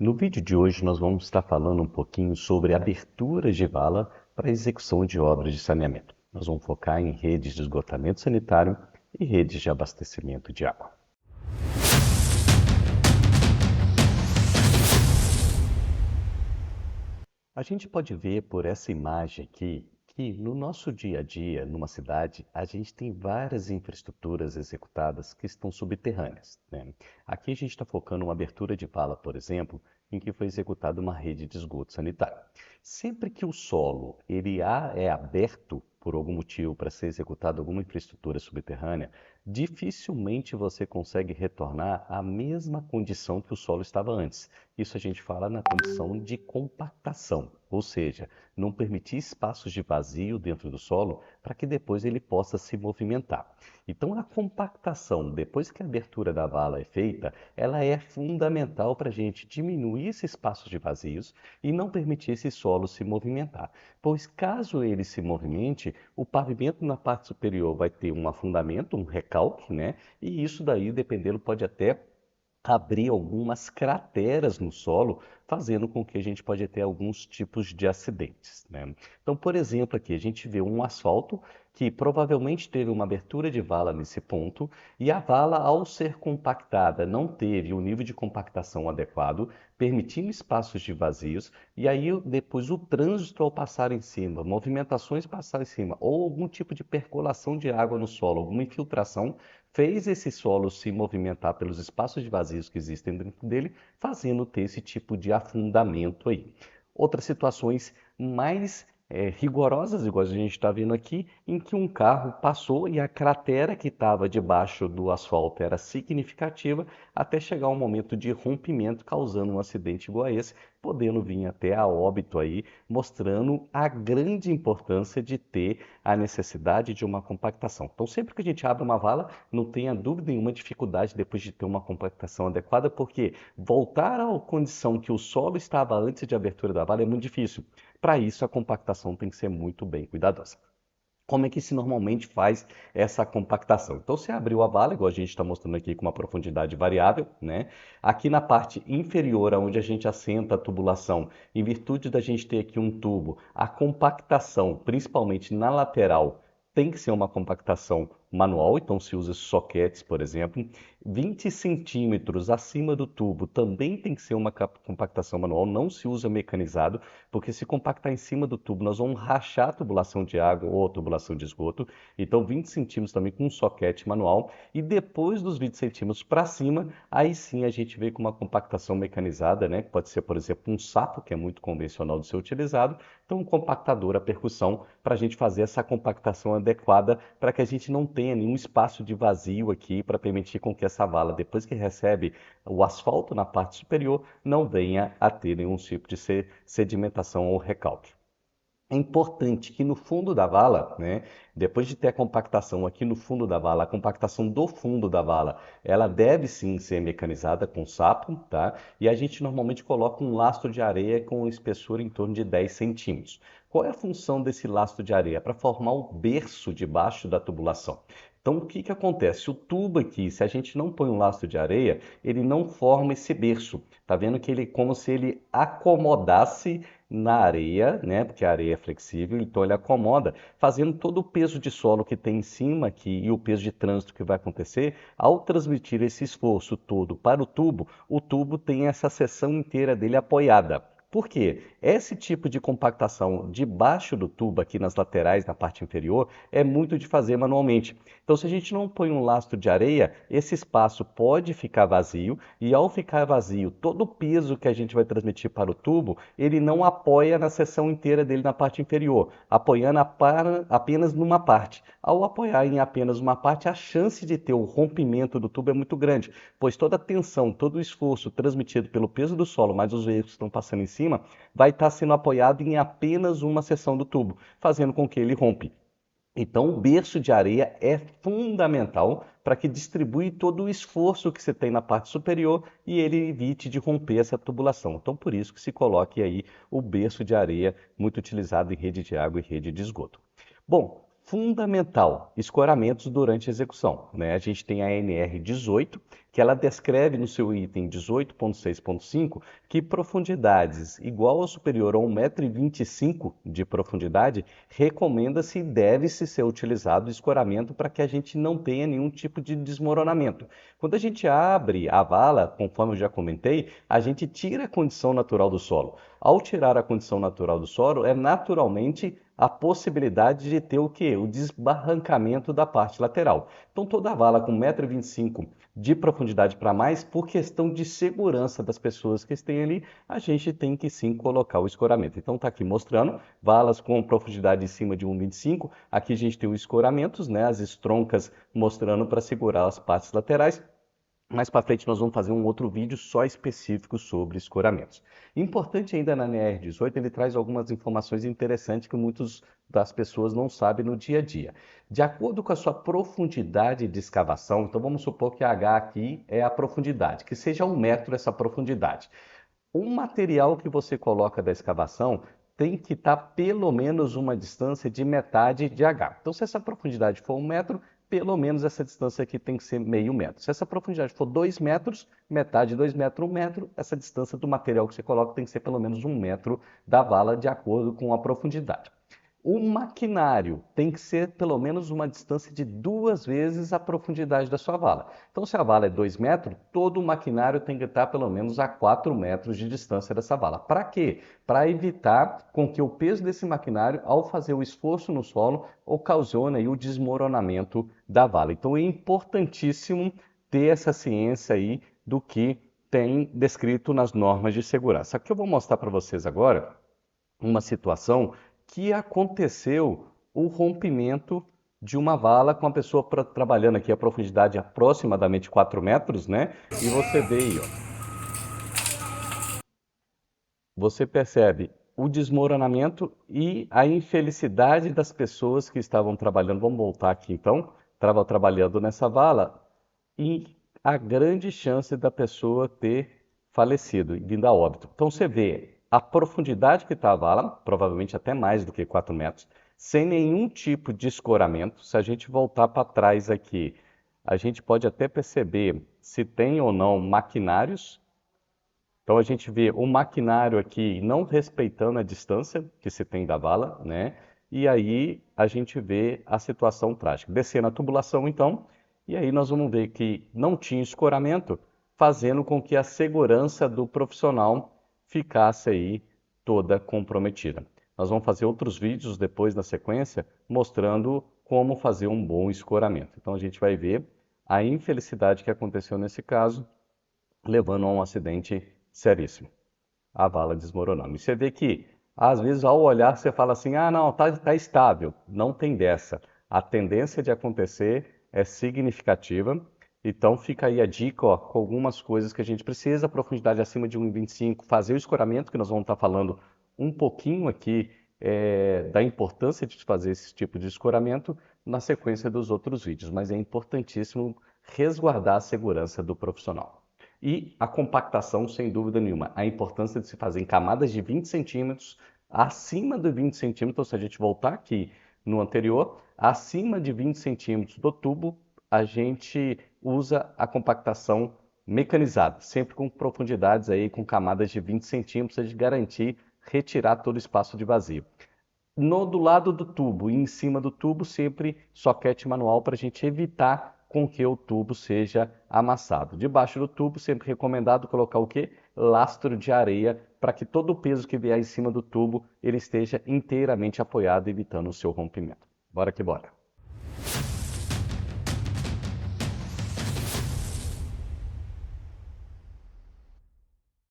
No vídeo de hoje nós vamos estar falando um pouquinho sobre aberturas de vala para execução de obras de saneamento. Nós vamos focar em redes de esgotamento sanitário e redes de abastecimento de água. A gente pode ver por essa imagem aqui que no nosso dia a dia, numa cidade, a gente tem várias infraestruturas executadas que estão subterrâneas, né? Aqui a gente está focando uma abertura de vala, por exemplo, em que foi executada uma rede de esgoto sanitário. Sempre que o solo é aberto por algum motivo para ser executada alguma infraestrutura subterrânea, dificilmente você consegue retornar à mesma condição que o solo estava antes. Isso a gente fala na condição de compactação, ou seja, não permitir espaços de vazio dentro do solo para que depois ele possa se movimentar. Então, a compactação, depois que a abertura da vala é feita, ela é fundamental para a gente diminuir esses espaços de vazios e não permitir esse solo se movimentar. Pois caso ele se movimente, o pavimento na parte superior vai ter um afundamento, um recalque, né? E isso daí, dependendo, pode até abrir algumas crateras no solo, fazendo com que a gente pode ter alguns tipos de acidentes, né? Então, por exemplo, aqui a gente vê um asfalto que provavelmente teve uma abertura de vala nesse ponto e a vala, ao ser compactada, não teve o nível de compactação adequado, permitindo espaços de vazios e aí depois o trânsito ao passar em cima, movimentações passar em cima ou algum tipo de percolação de água no solo, alguma infiltração, fez esse solo se movimentar pelos espaços de vazios que existem dentro dele, fazendo ter esse tipo de afundamento aí. Outras situações mais rigorosas, igual a gente está vendo aqui, em que um carro passou e a cratera que estava debaixo do asfalto era significativa, até chegar um momento de rompimento, causando um acidente igual a esse, podendo vir até a óbito aí, mostrando a grande importância de ter a necessidade de uma compactação. Então, sempre que a gente abre uma vala, não tenha dúvida nenhuma dificuldade depois de ter uma compactação adequada, porque voltar à condição que o solo estava antes de abertura da vala é muito difícil. Para isso, a compactação tem que ser muito bem cuidadosa. Como é que se normalmente faz essa compactação? Então, você abriu a vala, igual a gente está mostrando aqui com uma profundidade variável, né? Aqui na parte inferior, onde a gente assenta a tubulação, em virtude da gente ter aqui um tubo, a compactação, principalmente na lateral, tem que ser uma compactação manual, então se usa soquetes, por exemplo. 20 centímetros acima do tubo também tem que ser uma compactação manual, não se usa mecanizado, porque se compactar em cima do tubo, nós vamos rachar a tubulação de água ou a tubulação de esgoto. Então, 20 centímetros também com um soquete manual. E depois dos 20 centímetros para cima, aí sim a gente vê com uma compactação mecanizada, né? Que pode ser, por exemplo, um sapo, que é muito convencional de ser utilizado. Então, um compactador a percussão para a gente fazer essa compactação adequada para que a gente não tenha nenhum espaço de vazio aqui para permitir com que essa vala, depois que recebe o asfalto na parte superior, não venha a ter nenhum tipo de sedimentação ou recalque. É importante que no fundo da vala, né, depois de ter a compactação aqui no fundo da vala, a compactação do fundo da vala, ela deve sim ser mecanizada com sapo, tá? E a gente normalmente coloca um lastro de areia com espessura em torno de 10 centímetros. Qual é a função desse lastro de areia? Para formar o berço debaixo da tubulação. Então, o que que acontece? O tubo aqui, se a gente não põe um lastro de areia, ele não forma esse berço. Tá vendo que ele como se ele acomodasse na areia, né? Porque a areia é flexível, então ele acomoda, fazendo todo o peso de solo que tem em cima aqui e o peso de trânsito que vai acontecer, ao transmitir esse esforço todo para o tubo tem essa seção inteira dele apoiada. Por quê? Esse tipo de compactação debaixo do tubo, aqui nas laterais, na parte inferior, é muito de fazer manualmente. Então, se a gente não põe um lastro de areia, esse espaço pode ficar vazio e, ao ficar vazio, todo o peso que a gente vai transmitir para o tubo, ele não apoia na seção inteira dele na parte inferior, apoiando apenas numa parte. Ao apoiar em apenas uma parte, a chance de ter o rompimento do tubo é muito grande, pois toda a tensão, todo o esforço transmitido pelo peso do solo, mais os veículos que estão passando em cima, vai estar sendo apoiado em apenas uma seção do tubo, fazendo com que ele rompe. Então, o berço de areia é fundamental para que distribui todo o esforço que você tem na parte superior e ele evite de romper essa tubulação. Então, por isso que se coloque aí o berço de areia, muito utilizado em rede de água e rede de esgoto. Bom, fundamental, escoramentos durante a execução, né? A gente tem a NR18, que ela descreve no seu item 18.6.5 que profundidades igual ou superior a 1,25 m de profundidade recomenda-se e deve-se ser utilizado o escoramento para que a gente não tenha nenhum tipo de desmoronamento. Quando a gente abre a vala, conforme eu já comentei, a gente tira a condição natural do solo. Ao tirar a condição natural do solo, é naturalmente a possibilidade de ter o quê? O desbarrancamento da parte lateral. Então toda vala com 1,25 m de profundidade para mais, por questão de segurança das pessoas que estão ali, a gente tem que sim colocar o escoramento. Então está aqui mostrando valas com profundidade em cima de 1,25 m. Aqui a gente tem os escoramentos, né? As estroncas mostrando para segurar as partes laterais. Mais para frente nós vamos fazer um outro vídeo só específico sobre escoramentos. Importante ainda na NR18, ele traz algumas informações interessantes que muitas das pessoas não sabem no dia a dia. De acordo com a sua profundidade de escavação, então vamos supor que a H aqui é a profundidade, que seja 1 metro essa profundidade. O material que você coloca da escavação tem que estar pelo menos uma distância de metade de H. Então, se essa profundidade for 1 metro, pelo menos essa distância aqui tem que ser meio metro. Se essa profundidade for 2 metros, metade de 2 metros, 1 metro, essa distância do material que você coloca tem que ser pelo menos 1 metro da vala, de acordo com a profundidade. O maquinário tem que ser pelo menos uma distância de 2 vezes a profundidade da sua vala. Então, se a vala é 2 metros, todo o maquinário tem que estar pelo menos a 4 metros de distância dessa vala. Para quê? Para evitar com que o peso desse maquinário, ao fazer o esforço no solo, ocasione aí o desmoronamento da vala. Então, é importantíssimo ter essa ciência aí do que tem descrito nas normas de segurança. Aqui eu vou mostrar para vocês agora uma situação que aconteceu o rompimento de uma vala com a pessoa trabalhando aqui a profundidade aproximadamente 4 metros, né? E você vê aí, ó. Você percebe o desmoronamento e a infelicidade das pessoas que estavam trabalhando. Vamos voltar aqui então. Estava trabalhando nessa vala e a grande chance da pessoa ter falecido e vindo a óbito. Então você vê a profundidade que está a vala, provavelmente até mais do que 4 metros, sem nenhum tipo de escoramento. Se a gente voltar para trás aqui, a gente pode até perceber se tem ou não maquinários. Então a gente vê o maquinário aqui não respeitando a distância que se tem da vala, né? E aí a gente vê a situação trágica. Descendo a tubulação então, e aí nós vamos ver que não tinha escoramento, fazendo com que a segurança do profissional ficasse aí toda comprometida. Nós vamos fazer outros vídeos depois na sequência, mostrando como fazer um bom escoramento. Então a gente vai ver a infelicidade que aconteceu nesse caso, levando a um acidente seríssimo. A vala desmoronando. E você vê que, às vezes, ao olhar, você fala assim, ah, não, tá estável. Não tem dessa. A tendência de acontecer é significativa. Então, fica aí a dica, ó, com algumas coisas que a gente precisa, profundidade acima de 1,25, fazer o escoramento, que nós vamos estar falando um pouquinho aqui da importância de fazer esse tipo de escoramento na sequência dos outros vídeos. Mas é importantíssimo resguardar a segurança do profissional. E a compactação, sem dúvida nenhuma. A importância de se fazer em camadas de 20 centímetros, acima de 20 centímetros, se a gente voltar aqui no anterior, acima de 20 centímetros do tubo, a gente usa a compactação mecanizada, sempre com profundidades aí, com camadas de 20 centímetros, a gente garantir retirar todo o espaço de vazio. Do lado do tubo e em cima do tubo, sempre soquete manual para a gente evitar com que o tubo seja amassado. Debaixo do tubo, sempre recomendado colocar o quê? Lastro de areia, para que todo o peso que vier em cima do tubo, ele esteja inteiramente apoiado, evitando o seu rompimento. Bora que bora!